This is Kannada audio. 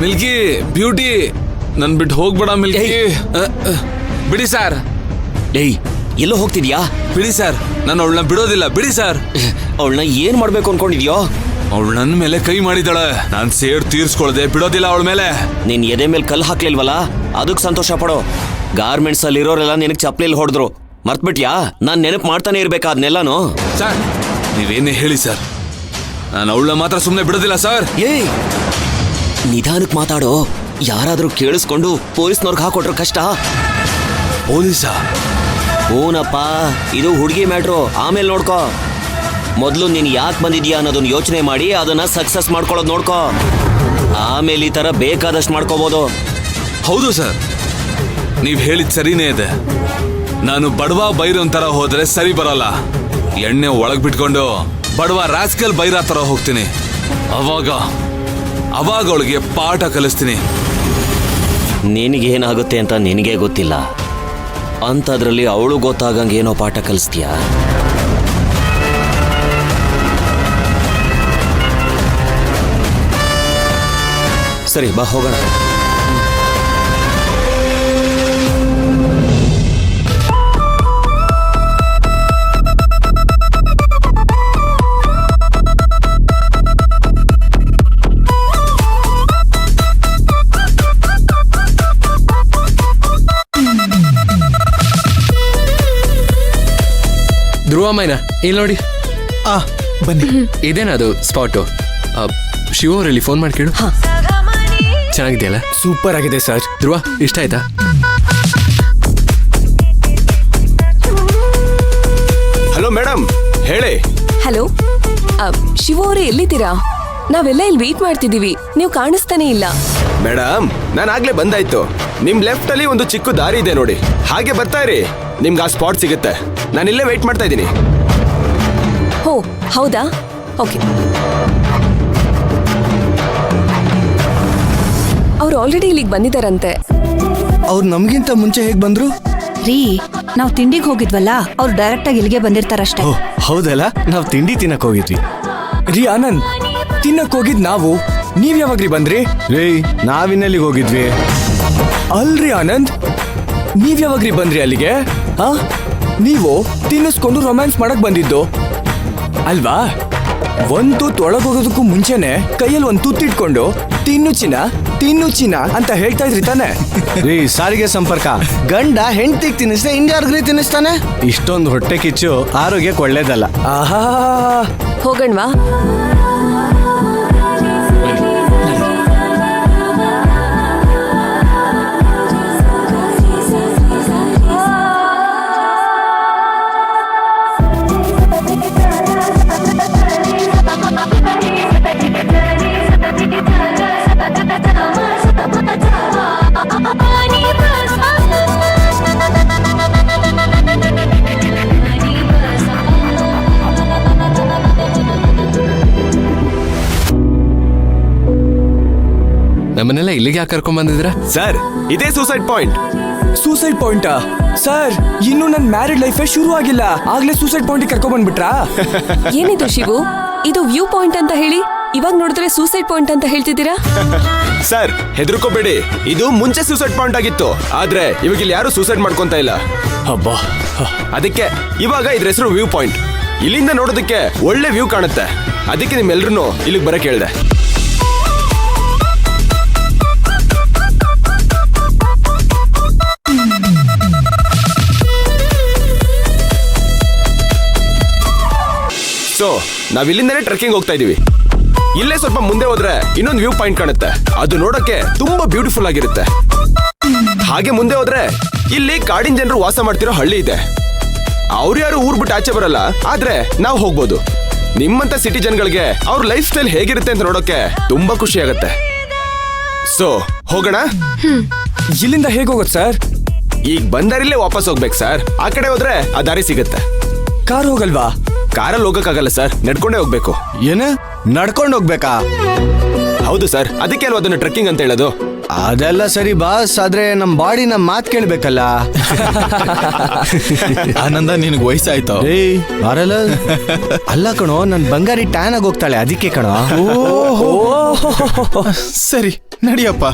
ಮಿಲ್ಕಿ ಬ್ಯೂಟಿ ನನ್ ಬಿಟ್ಟು ಹೋಗ್ಬೇಡ ಮಿಲ್ಕಿ. ಬಿಡಿ ಸರ್. ಡೇಯ್ ಎಲ್ಲೋ ಹೋಗ್ತಿದ್ಯಾ? ಬಿಡಿ ಸರ್, ನಾನು ಅವಳನ್ನ ಬಿಡೋದಿಲ್ಲ. ಬಿಡಿ ಸರ್. ಅವಳನ್ನ ಏನ್ ಮಾಡ್ಬೇಕು ಅನ್ಕೊಂಡಿದ್ಯೋ? ಅವಳು ನನ್ನ ಮೇಲೆ ಕೈ ಮಾಡಿದಾಳೆ. ನಾನ್ ಸೇಡ್ ತೀರ್ಸ್ಕೊಳ್ದೆ ಬಿಡೋದಿಲ್ಲ ಅವಳ ಮೇಲೆ. ನೀನ್ ಎದೆ ಮೇಲೆ ಕಲ್ಲು ಹಾಕ್ಲಿಲ್ವಲ್ಲ, ಅದಕ್ಕೆ ಸಂತೋಷ ಪಡೋ. ಗಾರ್ಮೆಂಟ್ಸ್ ಅಲ್ಲಿ ಇರೋರೆಲ್ಲ ನಿನಗೆ ಚಪ್ಲಿಲ್ ಹೊಡೆದ್ರು, ಮರ್ತ್ಬಿಟ್ಯಾ? ನಾನ್ ನೆನಪು ಮಾಡ್ತಾನೆ ಇರ್ಬೇಕಾ ಅದನ್ನೆಲ್ಲಾನು? ಸರ್ ನೀವೇನೇ ಹೇಳಿ ಸರ್, ನಾನು ಅವಳನ್ನ ಮಾತ್ರ ಸುಮ್ಮನೆ ಬಿಡೋದಿಲ್ಲ ಸರ್. ಏಯ್ ನಿಧಾನಕ್ಕೆ ಮಾತಾಡೋ, ಯಾರಾದ್ರೂ ಕೇಳಿಸ್ಕೊಂಡು ಪೊಲೀಸ್ನವ್ರಿಗೆ ಹಾಕೊಟ್ರು ಕಷ್ಟ. ಪೊಲೀಸ? ಓನಪ್ಪ, ಇದು ಹುಡುಗಿ ಮ್ಯಾಟ್ರು, ಆಮೇಲೆ ನೋಡ್ಕೋ. ಮೊದಲು ನೀನು ಯಾಕೆ ಬಂದಿದ್ಯಾ ಅನ್ನೋದನ್ನ ಯೋಚನೆ ಮಾಡಿ ಅದನ್ನ ಸಕ್ಸಸ್ ಮಾಡ್ಕೊಳ್ಳೋದು ನೋಡ್ಕೋ. ಆಮೇಲೆ ಈ ತರ ಬೇಕಾದಷ್ಟು ಮಾಡ್ಕೋಬಹುದು. ಹೌದು ಸರ್, ನೀವ್ ಹೇಳಿದ್ ಸರಿನೇ ಇದೆ. ನಾನು ಬಡವ ಬೈರೋನ್ ತರ ಹೋದ್ರೆ ಸರಿ ಬರಲ್ಲ. ಎಣ್ಣೆ ಒಳಗ್ ಬಿಟ್ಕೊಂಡು ಬಡವ ರಾಸ್ಕಲ್ ಬೈರಾ ತರ ಹೋಗ್ತೀನಿ. ಅವಾಗ ಅವಳಿಗೆ ಪಾಠ ಕಲಿಸ್ತೀನಿ. ನಿನಗೇನಾಗುತ್ತೆ ಅಂತ ನಿನಗೆ ಗೊತ್ತಿಲ್ಲ, ಅಂಥದ್ರಲ್ಲಿ ಅವಳು ಗೊತ್ತಾಗಂಗೆ ಏನೋ ಪಾಠ ಕಲಿಸ್ತೀಯಾ? ಸರಿ ಬಾ ಹೋಗೋಣ. ಧ್ರುವ ಮೈನಾ ಇಲ್ಲಿ ನೋಡಿ. ಬನ್ನಿ. ಇದೇನದು ಸ್ಪಾಟು? ಶಿವ ಅವರಲ್ಲಿ ಫೋನ್ ಮಾಡಿ ಕೇಳು. ಚೆನ್ನಾಗಿದೆಯಲ್ಲ? ಸೂಪರ್ ಆಗಿದೆ ಸರ್. ಧ್ರುವ ಇಷ್ಟ ಆಯ್ತಾ? ಹಲೋ ಮೇಡಮ್, ಹೇಳಿ. ಹಲೋ ಶಿವ ಅವರೇ, ಎಲ್ಲಿದ್ದೀರಾ? ನಾವೆಲ್ಲ ಇಲ್ಲಿ ವೇಟ್ ಮಾಡ್ತಿದೀವಿ, ನೀವು ಕಾಣಿಸ್ತಾನೆ ಇಲ್ಲ. ಮೇಡಮ್ ನಾನು ಆಗ್ಲೇ ಬಂದಾಯ್ತು. ನಿಮ್ ಲೆಫ್ಟ್ ಅಲ್ಲಿ ಒಂದು ಚಿಕ್ಕ ದಾರಿ ಇದೆ ನೋಡಿ, ಹಾಗೆ ಬರ್ತಾ ಇರಿ, ನಿಮ್ಗೆ ಆ ಸ್ಪಾಟ್ ಸಿಗುತ್ತೆ. ನಾನು ಇಲ್ಲೇ ವೇಟ್ ಮಾಡ್ತಾ ಇದ್ದೀನಿ. ಹೋ ಹೌದಾ, ಓಕೆ. ಅವ್ರು ಆಲ್ರೆಡಿ ಇಲ್ಲಿಗೆ ಬಂದಿದ್ದಾರಂತೆ. ಅವ್ರು ನಮ್ಗಿಂತ ಮುಂಚೆ ಹೇಗ್ ಬಂದ್ರು? ರೀ, ನಾವ್ ತಿಂಡಿಗೆ ಹೋಗಿದ್ವಲ್ಲ, ಅವ್ರು ಡೈರೆಕ್ಟ್ ಆಗಿ ಇಲ್ಲಿಗೆ ಬಂದಿರ್ತಾರಷ್ಟೇ. ಹೌದಲ್ಲ, ನಾವ್ ತಿಂಡಿ ತಿನ್ನಕ್ ಹೋಗಿದ್ವಿ. ರೀ ಆನಂದ್, ತಿನ್ನಕ್ ಹೋಗಿದ್ ನಾವು, ನೀವ್ ಯಾವಾಗ್ರಿ ಬಂದ್ರಿ? ರೇ, ನಾವಿನ್ನಲ್ಲಿಗೆ ಹೋಗಿದ್ವಿ. ಅಲ್ರಿ ಆನಂದ್, ನೀವ್ ಯಾವಾಗ್ರಿ ಬಂದ್ರಿ ಅಲ್ಲಿಗೆ? ನೀವು ತಿನ್ನಿಸ್ಕೊಂಡು ರೊಮ್ಯಾನ್ಸ್ ಮಾಡಕ್ ಬಂದಿದ್ದು ಅಲ್ವಾ? ಒಂದು ತುತ್ತು ಒಳಗೋಗೋದಕ್ಕೂ ಮುಂಚೆನೆ ಕೈಯಲ್ಲಿ ಒಂದು ತುತ್ತಿಟ್ಕೊಂಡು ತಿನ್ನು ಚಿನ್ನ ಅಂತ ಹೇಳ್ತಾ ಇದ್ರಿ ತಾನೆ? ರೀ, ಸಾರಿಗೆ ಸಂಪರ್ಕ. ಗಂಡ ಹೆಂಡತಿಗೆ ತಿನ್ನಿಸ್ದೆ, ಇನ್ಯಾರ್ಗ್ರಿ ತಿನ್ನಿಸ್ತಾನೆ? ಇಷ್ಟೊಂದು ಹೊಟ್ಟೆ ಕಿಚ್ಚು ಆರೋಗ್ಯಕ್ಕೆ ಒಳ್ಳೇದಲ್ಲ. ಆಹಾ, ಹೋಗಣ್ವಾ? ನಮ್ಮನ್ನೆಲ್ಲ ಇಲ್ಲಿಗೆ ಯಾಕೆ ಕರ್ಕೊಂಡ್ ಬಂದಿದ್ರ? ಸರ್ ಇದೇ ಸೂಸೈಡ್ ಪಾಯಿಂಟ್. ಸೂಸೈಡ್ ಪಾಯಿಂಟಾ? ಸರ್ ಇನ್ನು ನನ್ನ ಮ್ಯಾರಿಡ್ ಲೈಫೇ ಶುರು ಆಗಿಲ್ಲ, ಆಗ್ಲೇ ಸೂಸೈಡ್ ಪಾಯಿಂಟ್ ಕರ್ಕೊಂಡ್ ಬಂದ್ಬಿಟ್ರಾ? ಏನಿದು ಶಿವು, ಇದು ವ್ಯೂ ಪಾಯಿಂಟ್ ಅಂತ ಹೇಳಿ ಇವಾಗ ನೋಡಿದ್ರೆ ಸೂಸೈಡ್ ಪಾಯಿಂಟ್ ಅಂತ ಹೇಳ್ತಿದ್ದೀರಾ? ಸರ್ ಹೆದರ್ಕೋಬೇಡಿ, ಇದು ಮುಂಚೆ ಸೂಸೈಡ್ ಪಾಯಿಂಟ್ ಆಗಿತ್ತು, ಆದ್ರೆ ಇವಾಗ ಇಲ್ಲಿ ಯಾರು ಸೂಸೈಡ್ ಮಾಡ್ಕೊಂತ ಇಲ್ಲ. ಹಬ್ಬಾ, ಅದಕ್ಕೆ ಇವಾಗ ಇದ್ರ ಹೆಸರು ವ್ಯೂ ಪಾಯಿಂಟ್. ಇಲ್ಲಿಂದ ನೋಡೋದಕ್ಕೆ ಒಳ್ಳೆ ವ್ಯೂ ಕಾಣುತ್ತೆ, ಅದಕ್ಕೆ ನಿಮ್ಮೆಲ್ರೂ ಇಲ್ಲಿಗೆ ಬರಕ್ ಹೇಳ್ದೆ. ಸೊ ನಾವಿಲ್ಲಿಂದನೇ ಟ್ರೆಕ್ಕಿಂಗ್ ಹೋಗ್ತಾ ಇದೀವಿ. ಇಲ್ಲೇ ಸ್ವಲ್ಪ ಮುಂದೆ ಹೋದ್ರೆ ಇನ್ನೊಂದು ವ್ಯೂ ಪಾಯಿಂಟ್ ಕಾಣುತ್ತೆ, ಅದು ನೋಡಕ್ಕೆ ತುಂಬಾ ಬ್ಯೂಟಿಫುಲ್ ಆಗಿರುತ್ತೆ. ಹಾಗೆ ಮುಂದೆ ಹೋದ್ರೆ ಇಲ್ಲಿ ಕಾಡಿನ ಜನರು ವಾಸ ಮಾಡ್ತಿರೋ ಹಳ್ಳಿ ಇದೆ. ಅವ್ರು ಯಾರು ಊರ್ ಬಿಟ್ಟು ಆಚೆ ಬರಲ್ಲ, ಆದ್ರೆ ನಾವು ಹೋಗ್ಬೋದು. ನಿಮ್ಮಂತ ಸಿಟಿ ಜನಗಳಿಗೆ ಅವ್ರ ಲೈಫ್ ಸ್ಟೈಲ್ ಹೇಗಿರುತ್ತೆ ಅಂತ ನೋಡೋಕೆ ತುಂಬಾ ಖುಷಿ ಆಗುತ್ತೆ. ಸೊ ಹೋಗೋಣ. ಇಲ್ಲಿಂದ ಹೇಗೆ ಹೋಗೋದು ಸರ್? ಈಗ ಬಂದಾರಿಲ್ಲೇ ವಾಪಸ್ ಹೋಗ್ಬೇಕು ಸರ್. ಆ ಕಡೆ ಹೋದ್ರೆ ಆ ದಾರಿ ಸಿಗುತ್ತೆ. ಕಾರ್ ಹೋಗಲ್ವಾ? ಕಾರಲ್ಲಿ ಹೋಗಕ್ಕಾಗಲ್ಲ ಸರ್, ನಡ್ಕೊಂಡೇ ಹೋಗ್ಬೇಕು. ಏನ ನಡ್ಕೊಂಡು ಹೋಗ್ಬೇಕಾ? ಹೌದು ಸರ್, ಅದಕ್ಕೆ ಅಲ್ವಾ ಅದನ್ನ ಟ್ರೆಕ್ಕಿಂಗ್ ಅಂತ ಹೇಳೋದು. ಅದೆಲ್ಲ ಸರಿ ಬಾಸ್, ಆದ್ರೆ ನಮ್ ಬಾಡಿ ನಮ್ ಮಾತ್ ಕೇಳ್ಬೇಕಲ್ಲ. ಆನಂದ ನಿನಗೆ ವಯಸ್ಸಾಯ್ತು. ಏಯ್ ಬರಲ್ಲ. ಅಲ್ಲ ಕಣೋ, ನನ್ ಬಂಗಾರಿ ಟ್ಯಾನ್ ಆಗಿ ಹೋಗ್ತಾಳೆ, ಅದಕ್ಕೆ ಕಣೋ. ಸರಿ ನಡಿಯಪ್ಪ.